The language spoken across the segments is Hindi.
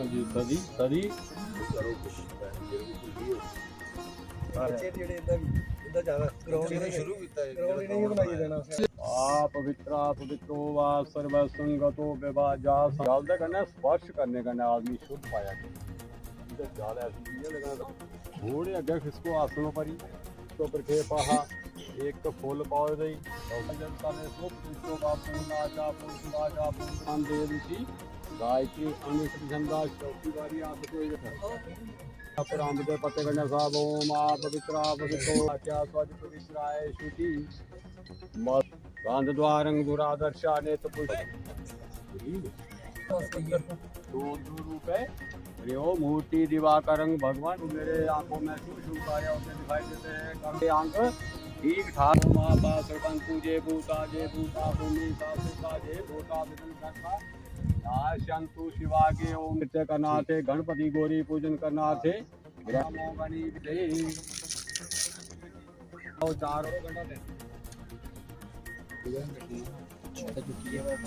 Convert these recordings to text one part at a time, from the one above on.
जी सदी सदी पवित्रा पवित्रो वा सर्वसंगतो विभाजा जल करना स्पर्श करने का आदमी शुद्ध पाया थोड़े अगे खिसको आसनों पर ही तो प्रखे पहा एक तो फूल पौधे जनता ने गायत्री अनुषंधा चौथी बारी आम के पत्ते करने साहब ओम आ पवित्रा पवित्रो क्या स्वज पवित्राय शुचि मत गांध द्वारंग दुरादर्शा नेत्र रूप है यो मूर्ति दिवाकरंग भगवान मेरे आंखों में शुभ कार्य दिखाई देते हैं आंख ठीक ठाक माता सरपंच जे भूता भूमि का जे भूता विदन करता शंतु शिवा के ओम नृत्य करना थे गणपति गौरी पूजन करना थे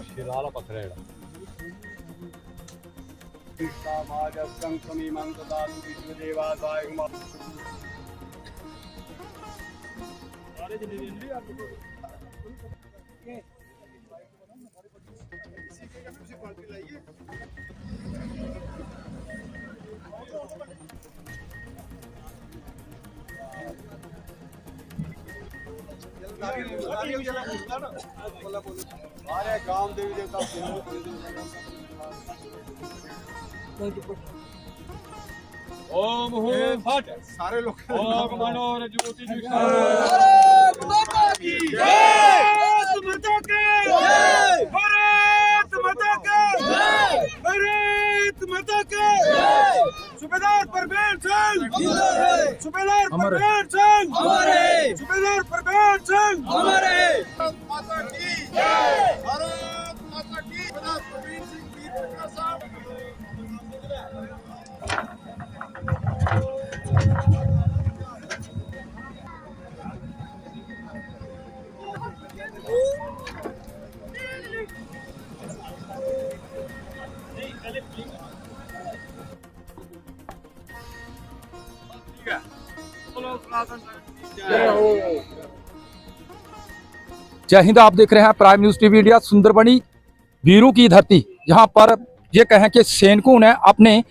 शिराला पत्थर अरे काम देवी देवता ओम हूं फट सारे लोग ओम मनोर ज्योति भारत माता की जय भारत माता की जय भारत माता की जय भारत माता की जय सूबेदार परवेज सिंह सूबेदार परवेज सिंह हमारे सूबेदार परवेज सिंह हमारे माता की जय भारत माता की सूबेदार परवेज सिंह वीर चक्र साहब जय हिंद। आप देख रहे हैं prime news TV India. Sunderbani वीरों की धरती, जहां पर ये कहें कि सैनिकों ने अपने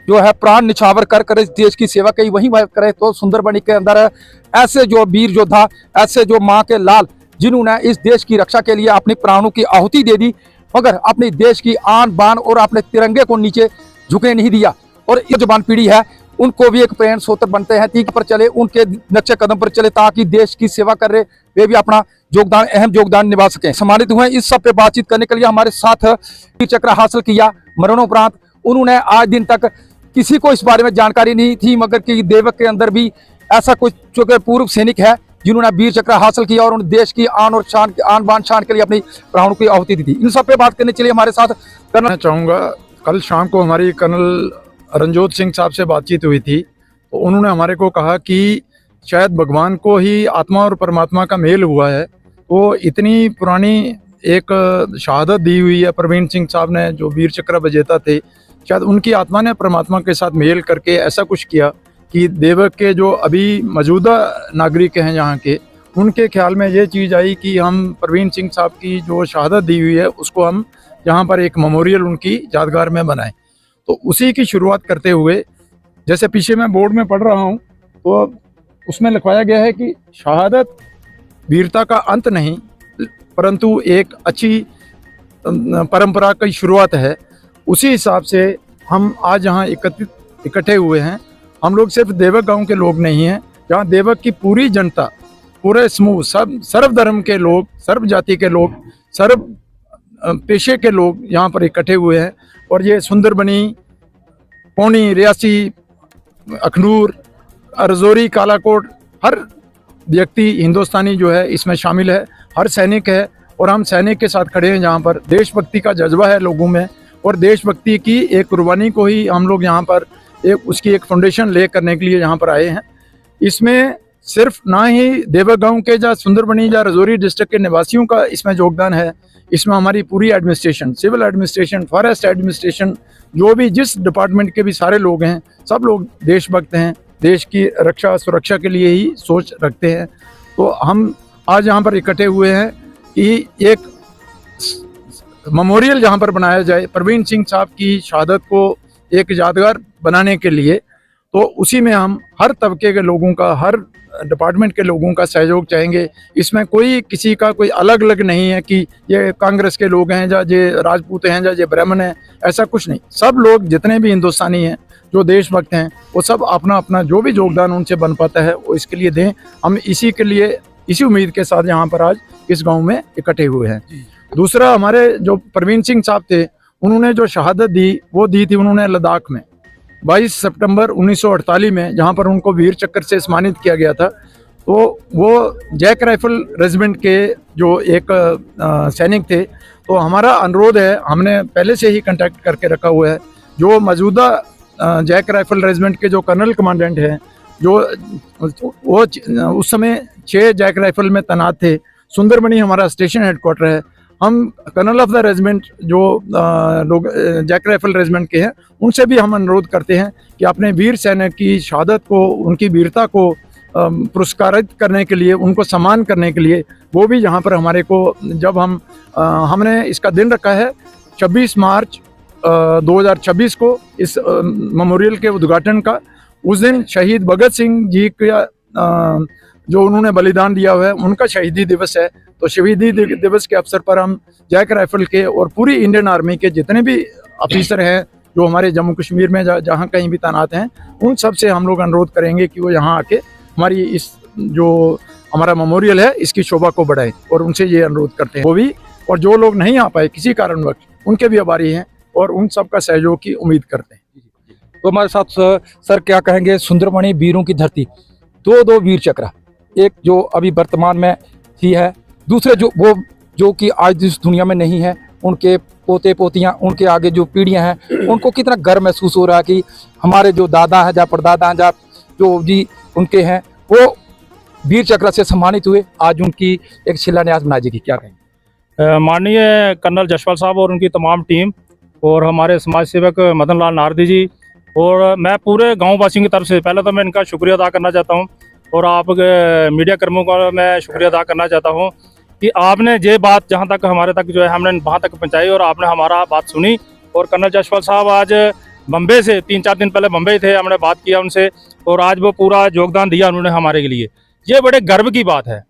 जो है प्राण निछावर कर इस देश की सेवा की, वहीं बात करें तो सुंदरबनी के अंदर ऐसे जो वीर योद्धा, ऐसे जो माँ के लाल, जिन्होंने इस देश की रक्षा के लिए अपने प्राणों की आहुति दे दी, मगर अपने देश की आन बान और अपने तिरंगे को नीचे झुके नहीं दिया। और ये जवान पीढ़ी है, उनको भी एक प्रेरणा स्रोत बनते हैं, तीक पर चले, उनके नक्शे कदम पर चले, ताकि देश की सेवा कर रहे वे भी अपना योगदान, अहम योगदान निभा सकें। सम्मानित हुए इस सब पे बातचीत करने के लिए हमारे साथ वीर चक्र हासिल किया मरणोपरांत। उन्होंने आज दिन तक किसी को इस बारे में जानकारी नहीं थी, मगर कि देवक के अंदर भी ऐसा कुछ जो कि पूर्व सैनिक है जिन्होंने वीर चक्र हासिल किया और उन देश की आन और शान, आन बान शान के लिए अपनी प्राणों की आहुति दी थी। इन सब पे बात करने के लिए हमारे साथ करना चाहूँगा, कल शाम को हमारी कर्नल रणजोत सिंह साहब से बातचीत हुई थी, तो उन्होंने हमारे को कहा कि शायद भगवान को ही आत्मा और परमात्मा का मेल हुआ है। तो इतनी पुरानी एक शहादत दी हुई है प्रवीण सिंह साहब ने, जो वीर चक्र विजेता थे, शायद उनकी आत्मा ने परमात्मा के साथ मेल करके ऐसा कुछ किया कि देवक के जो अभी मौजूदा नागरिक हैं यहाँ के, उनके ख्याल में ये चीज़ आई कि हम प्रवीण सिंह साहब की जो शहादत दी हुई है उसको हम यहाँ पर एक मेमोरियल उनकी यादगार में बनाएं। तो उसी की शुरुआत करते हुए, जैसे पीछे मैं बोर्ड में पढ़ रहा हूँ, तो उसमें लिखवाया गया है कि शहादत वीरता का अंत नहीं, परंतु एक अच्छी परंपरा की शुरुआत है। उसी हिसाब से हम आज यहाँ इकट्ठे हुए हैं। हम लोग सिर्फ देवक गांव के लोग नहीं हैं, जहाँ देवक की पूरी जनता, पूरे समूह, सब सर्व धर्म के लोग, सर्व जाति के लोग, सर्व पेशे के लोग यहाँ पर इकट्ठे हुए हैं। और ये सुंदरबनी, पौनी, रियासी, अखनूर, रजौरी, कालाकोट, हर व्यक्ति हिंदुस्तानी जो है इसमें शामिल है, हर सैनिक है। और हम सैनिक के साथ खड़े हैं, जहाँ पर देशभक्ति का जज्बा है लोगों में, और देशभक्ति की एक कुर्बानी को ही हम लोग यहाँ पर उसकी एक फाउंडेशन ले करने के लिए यहाँ पर आए हैं। इसमें सिर्फ ना ही देवक गांव के या सुंदरबनी या रजौरी डिस्ट्रिक्ट के निवासियों का इसमें योगदान है, इसमें हमारी पूरी administration, civil administration, forest administration, जो भी जिस डिपार्टमेंट के भी सारे लोग हैं, सब लोग देशभक्त हैं, देश की रक्षा सुरक्षा के लिए ही सोच रखते हैं। तो हम आज यहाँ पर इकट्ठे हुए हैं कि एक मेमोरियल जहाँ पर बनाया जाए प्रवीण सिंह साहब की शहादत को एक यादगार बनाने के लिए। तो उसी में हम हर तबके के लोगों का, हर डिपार्टमेंट के लोगों का सहयोग चाहेंगे। इसमें कोई किसी का कोई अलग अलग नहीं है कि ये कांग्रेस के लोग हैं या ये राजपूत हैं या ये ब्राह्मण हैं, ऐसा कुछ नहीं। सब लोग जितने भी हिंदुस्तानी हैं जो देशभक्त हैं वो सब अपना अपना जो भी योगदान उनसे बन पाता है वो इसके लिए दें। हम इसी के लिए, इसी उम्मीद के साथ यहाँ पर आज इस गाँव में इकट्ठे हुए हैं। दूसरा, हमारे जो प्रवीण सिंह साहब थे, उन्होंने जो शहादत दी वो दी थी उन्होंने लद्दाख में 22 सितंबर 1948 में, जहाँ पर उनको वीर चक्र से सम्मानित किया गया था। तो वो जैक राइफल रेजिमेंट के जो एक सैनिक थे। तो हमारा अनुरोध है, हमने पहले से ही कांटेक्ट करके रखा हुआ है, जो मौजूदा जैक राइफल रेजिमेंट के जो कर्नल कमांडेंट हैं, जो वो उस समय 6 जैक राइफल में तैनात थे। सुंदरबनी हमारा स्टेशन हेडक्वार्टर है। हम कर्नल ऑफ द रेजिमेंट जो लोग जैक राइफल रेजिमेंट के हैं, उनसे भी हम अनुरोध करते हैं कि अपने वीर सैनिक की शहादत को, उनकी वीरता को पुरस्कारित करने के लिए, उनको सम्मान करने के लिए वो भी यहाँ पर हमारे को, जब हमने इसका दिन रखा है 26 मार्च 2026 को इस मेमोरियल के उद्घाटन का। उस दिन शहीद भगत सिंह जी का जो उन्होंने बलिदान दिया हुआ है, उनका शहीदी दिवस है। तो शहीदी दिवस के अवसर पर हम जैक राइफल के और पूरी इंडियन आर्मी के जितने भी ऑफिसर हैं जो हमारे जम्मू कश्मीर में जहाँ कहीं भी तैनात हैं, उन सब से हम लोग अनुरोध करेंगे कि वो यहाँ आके हमारी इस जो हमारा मेमोरियल है इसकी शोभा को बढ़ाएं, और उनसे ये अनुरोध करते हैं वो भी। और जो लोग नहीं आ पाए किसी कारणवश, उनके भी आभारी हैं और उन सब का सहयोग की उम्मीद करते हैं। तो हमारे साथ सर क्या कहेंगे, सुंदरबनी वीरों की धरती, दो वीर चक्र, एक जो अभी वर्तमान में ही है, दूसरे जो कि आज इस दुनिया में नहीं है, उनके पोते पोतियां, उनके आगे जो पीढ़ियां हैं, उनको कितना गर्व महसूस हो रहा है कि हमारे जो दादा हैं, या परदादा हैं, या जो जी उनके हैं, वो वीर चक्र से सम्मानित हुए। आज उनकी एक शिलान्यास बनाई जाएगी, क्या कहेंगे? माननीय कर्नल जसपाल साहब और उनकी तमाम टीम और हमारे समाज सेवक मदन लाल नारदी जी, और मैं पूरे गाँव वासियों की तरफ से पहले तो मैं इनका शुक्रिया अदा करना चाहता हूँ, और आप मीडिया कर्मियों का मैं शुक्रिया अदा करना चाहता हूँ कि आपने ये बात जहाँ तक हमारे तक जो है हमने वहाँ तक पहुँचाई और आपने हमारा बात सुनी। और कर्नल जसपाल साहब आज बम्बे से 3-4 दिन पहले बम्बे थे, हमने बात किया उनसे, और आज वो पूरा योगदान दिया उन्होंने हमारे के लिए। ये बड़े गर्व की बात है,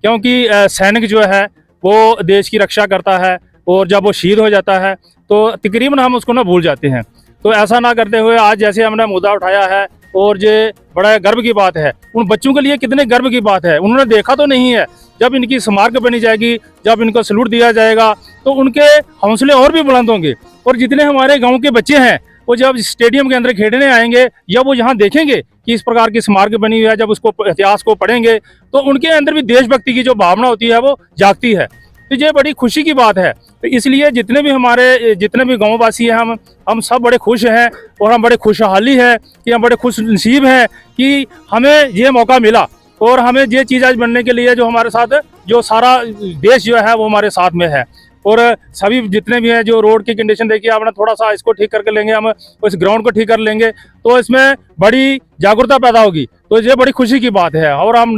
क्योंकि सैनिक जो है वो देश की रक्षा करता है, और जब वो शहीद हो जाता है तो तकरीबन हम उसको ना भूल जाते हैं। तो ऐसा ना करते हुए आज जैसे हमने मुद्दा उठाया है, और ये बड़ा गर्व की बात है। उन बच्चों के लिए कितने गर्व की बात है, उन्होंने देखा तो नहीं है। जब इनकी स्मारक बनी जाएगी, जब इनको सैल्यूट दिया जाएगा, तो उनके हौसले और भी बुलंद होंगे। और जितने हमारे गांव के बच्चे हैं वो जब स्टेडियम के अंदर खेलने आएंगे, या वो यहाँ देखेंगे कि इस प्रकार की स्मारक बनी हुई है, जब उसको इतिहास को पढ़ेंगे, तो उनके अंदर भी देशभक्ति की जो भावना होती है वो जागती है। तो ये बड़ी खुशी की बात है। तो इसलिए जितने भी गाँव वासी हैं, हम सब बड़े खुश हैं, और हम बड़े खुशहाली है कि हम बड़े खुश नसीब हैं कि हमें ये मौका मिला, और हमें ये चीज़ आज बनने के लिए जो हमारे साथ जो सारा देश जो है वो हमारे साथ में है। और सभी जितने भी हैं, जो रोड की कंडीशन देखिए आपने, थोड़ा सा इसको ठीक करके लेंगे, हम इस ग्राउंड को ठीक कर लेंगे तो इसमें बड़ी जागरूकता पैदा होगी। तो ये बड़ी खुशी की बात है। और हम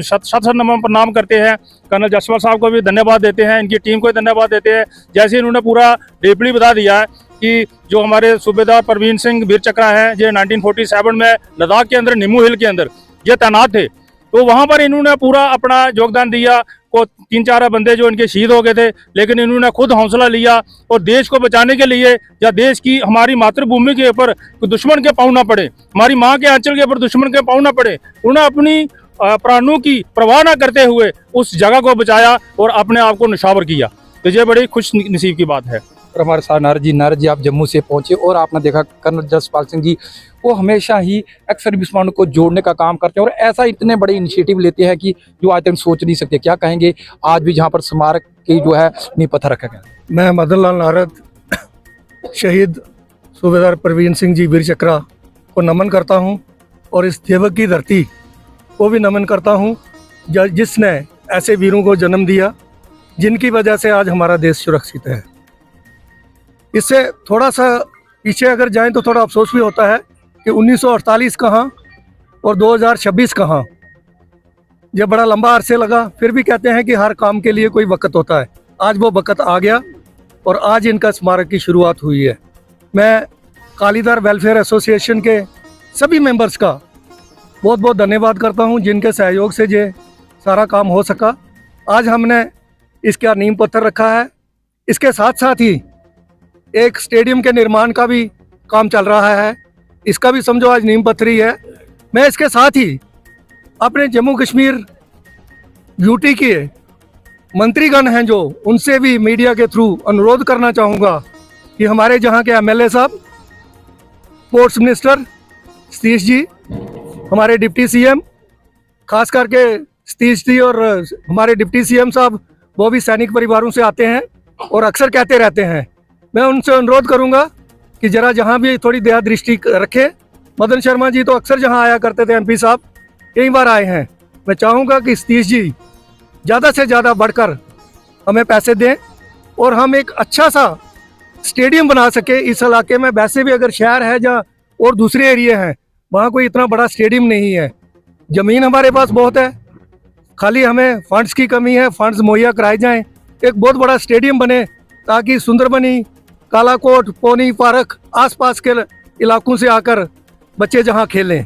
शत नमन प्रणाम करते हैं, कर्नल जसपाल साहब को भी धन्यवाद देते हैं, इनकी टीम को धन्यवाद देते हैं। जैसे इन्होंने पूरा डीपली बता दिया है कि जो हमारे सूबेदार प्रवीण सिंह वीर चक्रा हैं, ये 1947 में लद्दाख के अंदर निमू हिल के अंदर ये तैनात थे। तो वहाँ पर इन्होंने पूरा अपना योगदान दिया। को 3-4 बंदे जो इनके शहीद हो गए थे, लेकिन इन्होंने खुद हौसला लिया और देश को बचाने के लिए, या देश की हमारी मातृभूमि के ऊपर दुश्मन के पाँव ना पड़े, हमारी माँ के आंचल के ऊपर दुश्मन के पाँव ना पड़े, उन्होंने अपनी प्राणों की परवाह ना करते हुए उस जगह को बचाया और अपने आप को निछावर किया। तो ये बड़ी खुश नसीब की बात है। और हमारे साथ नारद जी आप जम्मू से पहुंचे, और आपने देखा कर्नल जसपाल सिंह जी वो हमेशा ही एक्स सर्विसमैन को जोड़ने का काम करते हैं, और ऐसा इतने बड़े इनिशिएटिव लेते हैं कि जो आज तक सोच नहीं सकते। क्या कहेंगे आज भी जहां पर स्मारक की जो है नींव पत्थर रखा गया? मैं मदन लाल नारद शहीद सूबेदार प्रवीण सिंह जी वीर चक्रा को नमन करता हूं, और इस देवक की धरती को भी नमन करता हूँ, जिसने ऐसे वीरों को जन्म दिया जिनकी वजह से आज हमारा देश सुरक्षित है। इससे थोड़ा सा पीछे अगर जाएं तो थोड़ा अफसोस भी होता है कि 1948 कहाँ और 2026 कहाँ। ये बड़ा लंबा अरसे लगा, फिर भी कहते हैं कि हर काम के लिए कोई वक्त होता है। आज वो वक्त आ गया और आज इनका स्मारक की शुरुआत हुई है। मैं कालीदार वेलफेयर एसोसिएशन के सभी मेंबर्स का बहुत बहुत धन्यवाद करता हूं, जिनके सहयोग से ये सारा काम हो सका। आज हमने इसका नींव पत्थर रखा है। इसके साथ साथ ही एक स्टेडियम के निर्माण का भी काम चल रहा है, इसका भी समझो आज नींव पत्थरी है। मैं इसके साथ ही अपने जम्मू कश्मीर यूटी के मंत्रीगण हैं जो, उनसे भी मीडिया के थ्रू अनुरोध करना चाहूँगा कि हमारे जहाँ के एमएलए साहब, स्पोर्ट्स मिनिस्टर सतीश जी, हमारे डिप्टी सीएम, खास करके सतीश जी और हमारे डिप्टी सीएम साहब, वो भी सैनिक परिवारों से आते हैं और अक्सर कहते रहते हैं। मैं उनसे अनुरोध करूंगा कि जरा जहां भी थोड़ी दया दृष्टि रखें। मदन शर्मा जी तो अक्सर जहां आया करते थे, एमपी साहब कई बार आए हैं। मैं चाहूँगा कि सतीश जी ज़्यादा से ज़्यादा बढ़कर हमें पैसे दें और हम एक अच्छा सा स्टेडियम बना सके इस इलाके में। वैसे भी अगर शहर है जहाँ और दूसरे एरिए हैं, वहाँ कोई इतना बड़ा स्टेडियम नहीं है। ज़मीन हमारे पास बहुत है, खाली हमें फंड्स की कमी है। फंड्स मुहैया कराए जाएं, एक बहुत बड़ा स्टेडियम बने ताकि सुंदरबनी, कालाकोट, पौनी, पारक आसपास के इलाकों से आकर बच्चे जहां खेलें।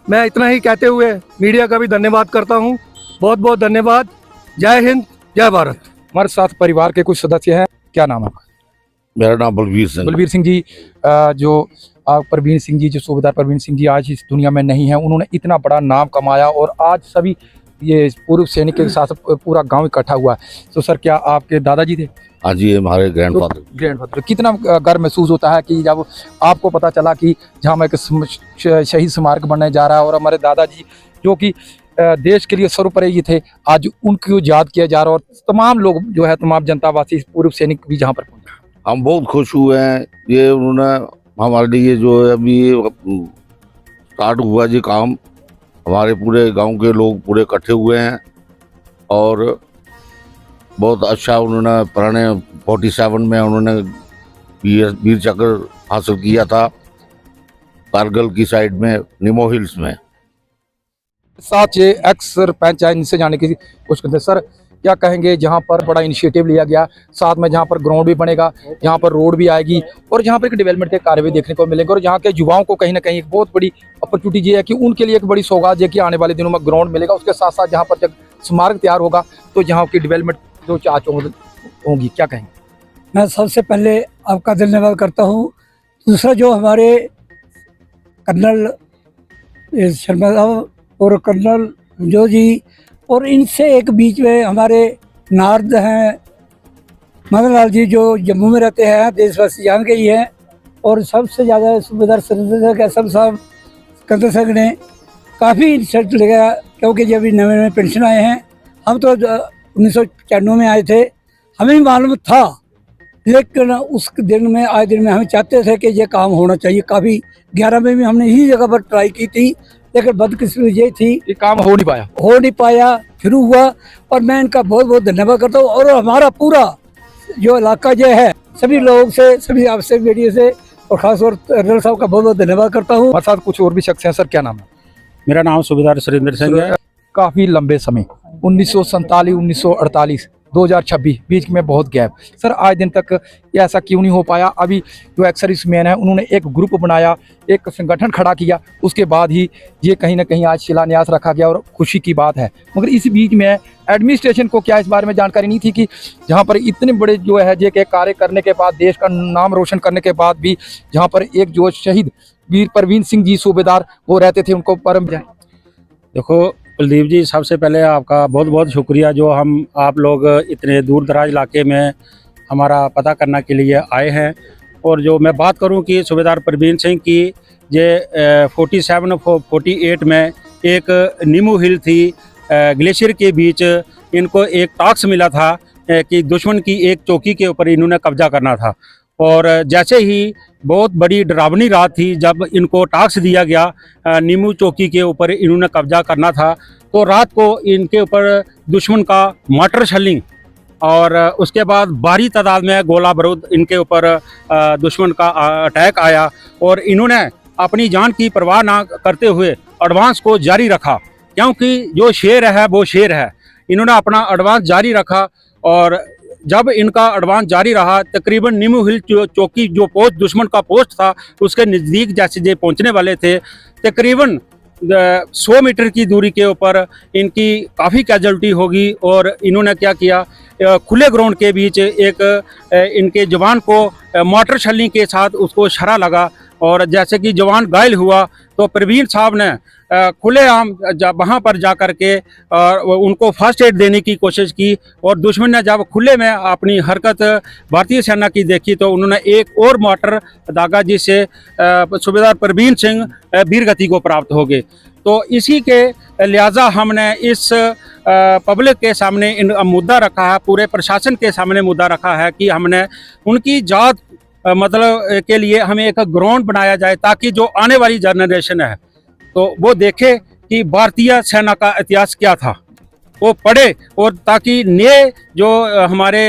मैं इतना ही कहते हुए मीडिया का भी धन्यवाद करता हूं। बहुत बहुत धन्यवाद। जय हिंद, जय भारत। हमारे साथ परिवार के कुछ सदस्य हैं। क्या नाम है आपका? मेरा नाम बलवीर सिंह। बलवीर सिंह जी, जो परवीन सिंह जी, जो सूबेदार परवीन सिंह जी आज इस दुनिया में नहीं है, उन्होंने इतना बड़ा नाम कमाया और आज सभी ये पूर्व सैनिक के साथ पूरा गांव इकट्ठा हुआ है। तो सर, क्या आपके दादाजी थे? हाँ जी, हमारे ग्रैंडफादर। कितना गर्व महसूस होता है कि जब आपको पता चला कि जहाँ मैं एक शहीद स्मारक बनने जा रहा है और हमारे दादाजी जो कि देश के लिए सर्वोपरि थे, आज उनको याद किया जा रहा है और तमाम लोग जो है, तमाम जनतावासी, पूर्व सैनिक भी जहाँ पर पहुँचे। हम बहुत खुश हुए हैं। ये उन्होंने हमारे लिए जो है अभी स्टार्ट हुआ जी काम, हमारे पूरे गांव के लोग पूरे इकट्ठे हुए हैं और बहुत अच्छा उन्होंने पुराने 47 में उन्होंने वीर चक्र हासिल किया था कारगिल की साइड में, निमो हिल्स में। साथ ये एक्स सरपंच है, इनसे जाने की कोशिश करते हैं। सर, क्या कहेंगे, जहाँ पर बड़ा इनिशिएटिव लिया गया, साथ में जहाँ पर ग्राउंड भी बनेगा, यहाँ पर रोड भी आएगी और जहाँ पर एक डेवलपमेंट के कार्य भी देखने को मिलेंगे और यहाँ के युवाओं को कहीं ना कहीं एक बहुत बड़ी अपॉर्चुनिटी ये है कि उनके लिए एक बड़ी सौगात है कि आने वाले दिनों में ग्राउंड मिलेगा। उसके साथ साथ जहाँ पर जब स्मारक तैयार होगा तो जहाँ की डेवलपमेंट जो चाचों होंगी, क्या कहेंगे? मैं सबसे पहले आपका धन्यवाद करता हूँ। दूसरा, जो हमारे कर्नल शर्मा साहब और कर्नल जो जी, और इनसे एक बीच में हमारे नारद हैं मदन लाल जी, जो जम्मू में रहते हैं, देशवासी जान के ही हैं। और सबसे ज़्यादा सूबेदार सुरेंद्र कैसम साहब, सिकंदर सिंह ने काफ़ी इनिशिएटिव लिया, क्योंकि जब नए नए पेंशन आए हैं, हम तो 1995 में आए थे, हमें भी मालूम था, लेकिन उस दिन में आए दिन में हम चाहते थे कि ये काम होना चाहिए। काफ़ी 11 में भी हमने इसी जगह पर ट्राई की थी, लेकिन बदकिस्मती ये थी, ये काम हो नहीं पाया। शुरू हुआ और मैं इनका बहुत बहुत धन्यवाद करता हूँ। और हमारा पूरा जो इलाका जो है, सभी लोगों से, सभी आपसे, मीडिया से और खासतौर कर्नल साहब का बहुत बहुत धन्यवाद करता हूँ। हमारे साथ कुछ और भी शख्स हैं। सर, क्या नाम है? मेरा नाम सूबेदार सुरेंद्र सिंह है। काफ़ी लंबे समय 1947, 1948, 2026 बीच में बहुत गैप। सर, आज दिन तक ये ऐसा क्यों नहीं हो पाया? अभी जो एक्स सर्विसमैन है, उन्होंने एक ग्रुप बनाया, एक संगठन खड़ा किया, उसके बाद ही ये कहीं ना कहीं आज शिलान्यास रखा गया और खुशी की बात है। मगर इस बीच में एडमिनिस्ट्रेशन को क्या इस बारे में जानकारी नहीं थी कि जहाँ पर इतने बड़े जो है जे के कार्य करने के बाद, देश का नाम रोशन करने के बाद भी जहाँ पर एक जो शहीद वीर परवीन सिंह जी सूबेदार वो रहते थे, उनको परम जाए। देखो कुलदीप जी, सबसे पहले आपका बहुत बहुत शुक्रिया जो हम आप लोग इतने दूर दराज इलाके में हमारा पता करने के लिए आए हैं। और जो मैं बात करूं कि सूबेदार परवीन सिंह की ये 47 और 48 में एक नीमू हिल थी, ग्लेशियर के बीच इनको एक टास्क मिला था कि दुश्मन की एक चौकी के ऊपर इन्होंने कब्जा करना था। और जैसे ही बहुत बड़ी डरावनी रात थी जब इनको टास्क दिया गया नीमू चौकी के ऊपर इन्होंने कब्जा करना था, तो रात को इनके ऊपर दुश्मन का मार्टर शेलिंग और उसके बाद भारी तादाद में गोला बारूद इनके ऊपर दुश्मन का अटैक आया और इन्होंने अपनी जान की परवाह ना करते हुए एडवांस को जारी रखा, क्योंकि जो शेर है वो शेर है। इन्होंने अपना एडवांस जारी रखा और जब इनका एडवांस जारी रहा तकरीबन नीमू हिल चौकी जो पोस्ट दुश्मन का पोस्ट था उसके नज़दीक जैसे ये पहुंचने वाले थे, तकरीबन 100 मीटर की दूरी के ऊपर इनकी काफ़ी कैजुअल्टी होगी और इन्होंने क्या किया, खुले ग्राउंड के बीच एक इनके जवान को मोटर छलनी के साथ उसको शरा लगा और जैसे कि जवान घायल हुआ तो प्रवीण साहब ने खुलेआम वहाँ पर जा कर के उनको फर्स्ट एड देने की कोशिश की और दुश्मन ने जब खुले में अपनी हरकत भारतीय सेना की देखी तो उन्होंने एक और मोटर दागा जिससे सूबेदार प्रवीण सिंह वीरगति को प्राप्त हो गए। तो इसी के लिहाजा हमने इस पब्लिक के सामने इन मुद्दा रखा है, पूरे प्रशासन के सामने मुद्दा रखा है कि हमने उनकी जात मतलब के लिए हमें एक ग्राउंड बनाया जाए ताकि जो आने वाली जनरेशन है तो वो देखे कि भारतीय सेना का इतिहास क्या था, वो पढ़े और ताकि नए जो हमारे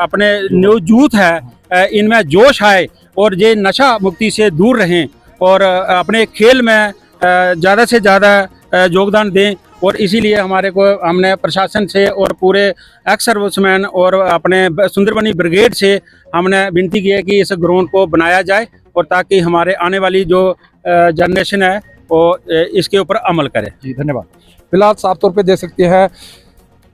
अपने न्यू यूथ है इनमें जोश आए और ये नशा मुक्ति से दूर रहें और अपने खेल में ज़्यादा से ज़्यादा योगदान दें। और इसीलिए हमने प्रशासन से और पूरे एक्स सर्विसमैन और अपने सुंदरबनी ब्रिगेड से हमने विनती की है कि इस ग्राउंड को बनाया जाए और ताकि हमारे आने वाली जो जनरेशन है वो इसके ऊपर अमल करे। जी धन्यवाद। फिलहाल साफ तौर पे देख सकते हैं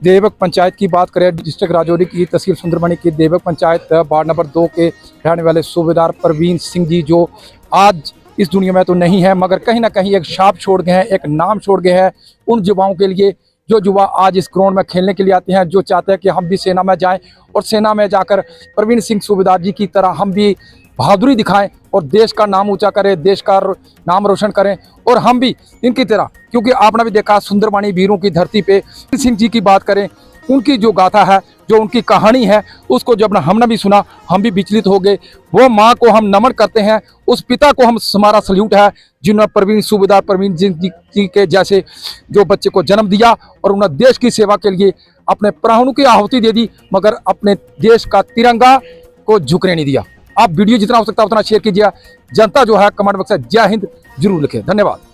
देवक पंचायत की बात करें, डिस्ट्रिक्ट राजौरी की तहसील सुंदरबनी की देवक पंचायत वार्ड नंबर 2 के रहने वाले सूबेदार प्रवीण सिंह जी जो आज इस दुनिया में तो नहीं है मगर कहीं ना कहीं एक छाप छोड़ गए हैं, एक नाम छोड़ गए हैं उन युवाओं के लिए जो युवा आज इस ग्राउंड में खेलने के लिए आते हैं, जो चाहते हैं कि हम भी सेना में जाएं और सेना में जाकर प्रवीण सिंह सूबेदार जी की तरह हम भी बहादुरी दिखाएं और देश का नाम ऊंचा करें, देश का नाम रोशन करें और हम भी इनकी तरह, क्योंकि आपने भी देखा सुंदरबनी वीरों की धरती पे सिंह जी की बात करें, उनकी जो गाथा है, जो उनकी कहानी है, उसको जब हमने भी सुना हम भी विचलित हो गए। वो माँ को हम नमन करते हैं, उस पिता को हम हमारा सल्यूट है जिन्होंने प्रवीण सूबेदार प्रवीण जी के जैसे जो बच्चे को जन्म दिया और उन्होंने देश की सेवा के लिए अपने प्राणों की आहुति दे दी मगर अपने देश का तिरंगा को झुकने नहीं दिया। आप वीडियो जितना हो सकता है उतना शेयर कीजिए। जनता जो है कमेंट बॉक्स में जय हिंद जरूर लिखें। धन्यवाद।